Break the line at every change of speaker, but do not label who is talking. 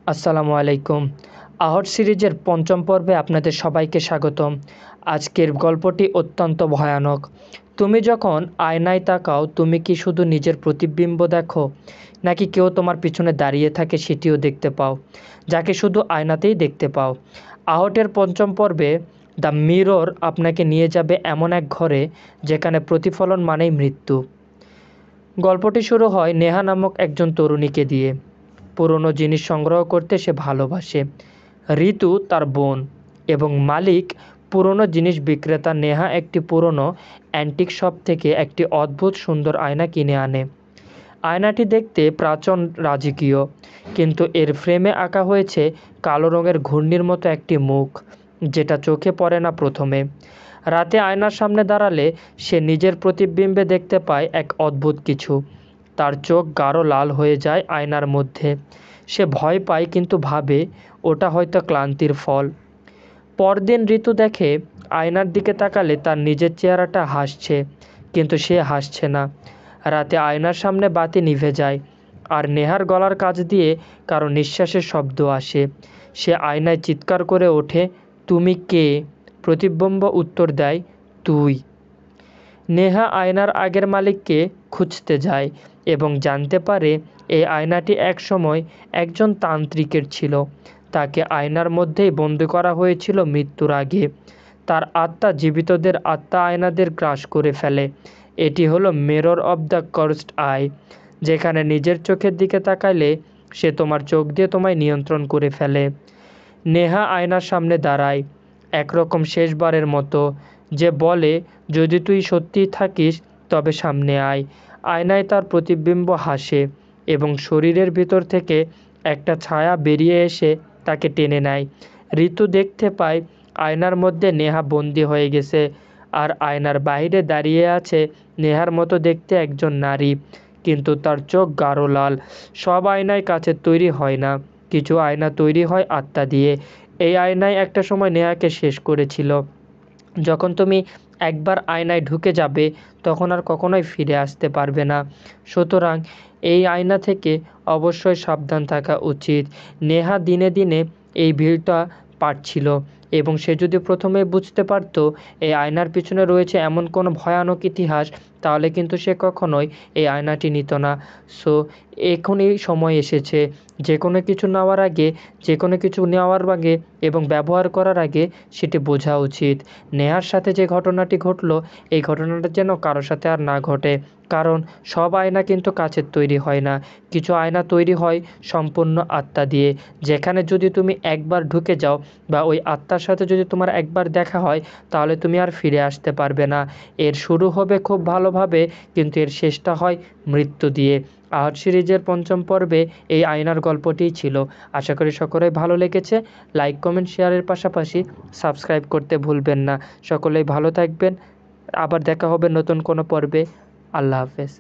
আসসালামু আলাইকুম। আহট সিরিজের পঞ্চম পর্বে আপনাদের সবাইকে স্বাগতম। আজকের গল্পটি অত্যন্ত ভয়ানক। তুমি যখন আয়নায় তাকাও, তুমি কি শুধু নিজের প্রতিবিম্ব দেখো, নাকি কেউ তোমার পিছনে দাঁড়িয়ে থাকে সেটিও দেখতে পাও, যাকে শুধু আয়নাতেই দেখতে পাও? আহটের পঞ্চম পর্বে দ্য মিরর আপনাকে নিয়ে যাবে এমন এক ঘরে যেখানে প্রতিফলন মানেই মৃত্যু। গল্পটি শুরু হয় নেহা নামক একজন তরুণীকে দিয়ে। পুরনো জিনিস সংগ্রহ করতে সে ভালোবাসে। ঋতু তার বোন এবং মালিক পুরনো জিনিস বিক্রেতা। নেহা একটি পুরনো অ্যান্টিক শপ থেকে একটি অদ্ভুত সুন্দর আয়না কিনে আনে। আয়নাটি দেখতে প্রাচীন রাজকীয়, কিন্তু এর ফ্রেমে আঁকা হয়েছে কালো রঙের ঘূর্ণির মতো একটি মুখ, যেটা চোখে পড়ে না প্রথমে। রাতে আয়নার সামনে দাঁড়ালে সে নিজের প্রতিবিম্বে দেখতে পায় এক অদ্ভুত কিছু। তার চোখ গাঢ় লাল হয়ে যায় আয়নার মধ্যে। সে ভয় পায়, কিন্তু ভাবে ওটা হয়তো ক্লান্তির ফল। পরদিন ঋতু দেখে আয়নার দিকে তাকালে তার নিজের চেহারাটা হাসছে, কিন্তু সে হাসছে না। রাতে আয়নার সামনে বাতি নিভে যায়, আর নেহার গলার কাছ দিয়ে কারো নিঃশ্বাসের শব্দ আসে। সে আয়নায় চিৎকার করে ওঠে, তুমি কে? প্রতিবিম্ব উত্তর দেয়, তুই। নেহা আয়নার আগের মালিককে খুঁজতে যায় এবং জানতে পারে এই আয়নাটি একসময় একজন তান্ত্রিকের ছিল। তাকে আয়নার মধ্যেই বন্দি করা হয়েছিল মৃত্যুর আগে। তার আত্মা জীবিতদের আত্মা আয়নাদের গ্রাস করে ফেলে। এটি হলো mirror of the cursed I, যেখানে নিজের চোখের দিকে তাকাইলে সে তোমার চোখ দিয়ে তোমায় নিয়ন্ত্রণ করে ফেলে। নেহা আয়নার সামনে দাঁড়ায়, একরকম শেষবারের মতো। যে বলে, যদি তুই সত্যিই থাকিস তবে সামনে আয়। আয়নায় তার প্রতিবিম্ব হাসে এবং শরীরের ভিতর থেকে একটা ছায়া বেরিয়ে এসে তাকে টেনে নেয়। ঋতু দেখতে পায় আয়নার মধ্যে নেহা বন্দি হয়ে গেছে, আর আয়নার বাইরে দাঁড়িয়ে আছে নেহার মতো দেখতে একজন নারী, কিন্তু তার চোখ গাঢ় লাল। সব আয়নায় কাচের তৈরি হয় না, কিছু আয়না তৈরি হয় আত্মা দিয়ে। এই আয়নায় একটা সময় নেহাকে শেষ করেছিল। যখন তুমি একবার আয়নায় ঢুকে যাবে, তখন আর কখনোই ফিরে আসতে পারবে না। সুতরাং এই আয়না থেকে অবশ্যই সাবধান থাকা উচিত। নেহা দিনে দিনে এই ভিড়টা পারছিল, এবং সে যদি প্রথমে বুঝতে পারত এই আয়নার পিছনে রয়েছে এমন কোনো ভয়ানক ইতিহাস, তাহলে কিন্তু সে কখনোই এই আয়নাটি নিত না। সো এখনই সময় এসেছে, যে কোনো কিছু নেওয়ার আগে, যে কোনো কিছু নেওয়ার আগে এবং ব্যবহার করার আগে সেটি বোঝা উচিত। নেহার সাথে যে ঘটনাটি ঘটলো, এই ঘটনাটা যেন কারোর সাথে আর না ঘটে। কারণ সব আয়না কিন্তু কাচের তৈরি হয় না, কিছু আয়না তৈরি হয় সম্পূর্ণ আত্মা দিয়ে, যেখানে যদি তুমি একবার ঢুকে যাও বা ওই আত্মার সাথে যদি তোমার একবার দেখা হয়, তাহলে তুমি আর ফিরে আসতে পারবে না। এর শুরু হবে খুব ভালোভাবে, কিন্তু এর শেষটা হয় মৃত্যু দিয়ে। আহট সিরিজের পঞ্চম পর্বে এই আয়নার গল্পটিই ছিল। আশা করি সকলেই ভালো লেগেছে। লাইক, কমেন্ট, শেয়ারের পাশাপাশি সাবস্ক্রাইব করতে ভুলবেন না। সকলেই ভালো থাকবেন। আবার দেখা হবে নতুন কোনো পর্বে। আল্লাহ হাফেজ।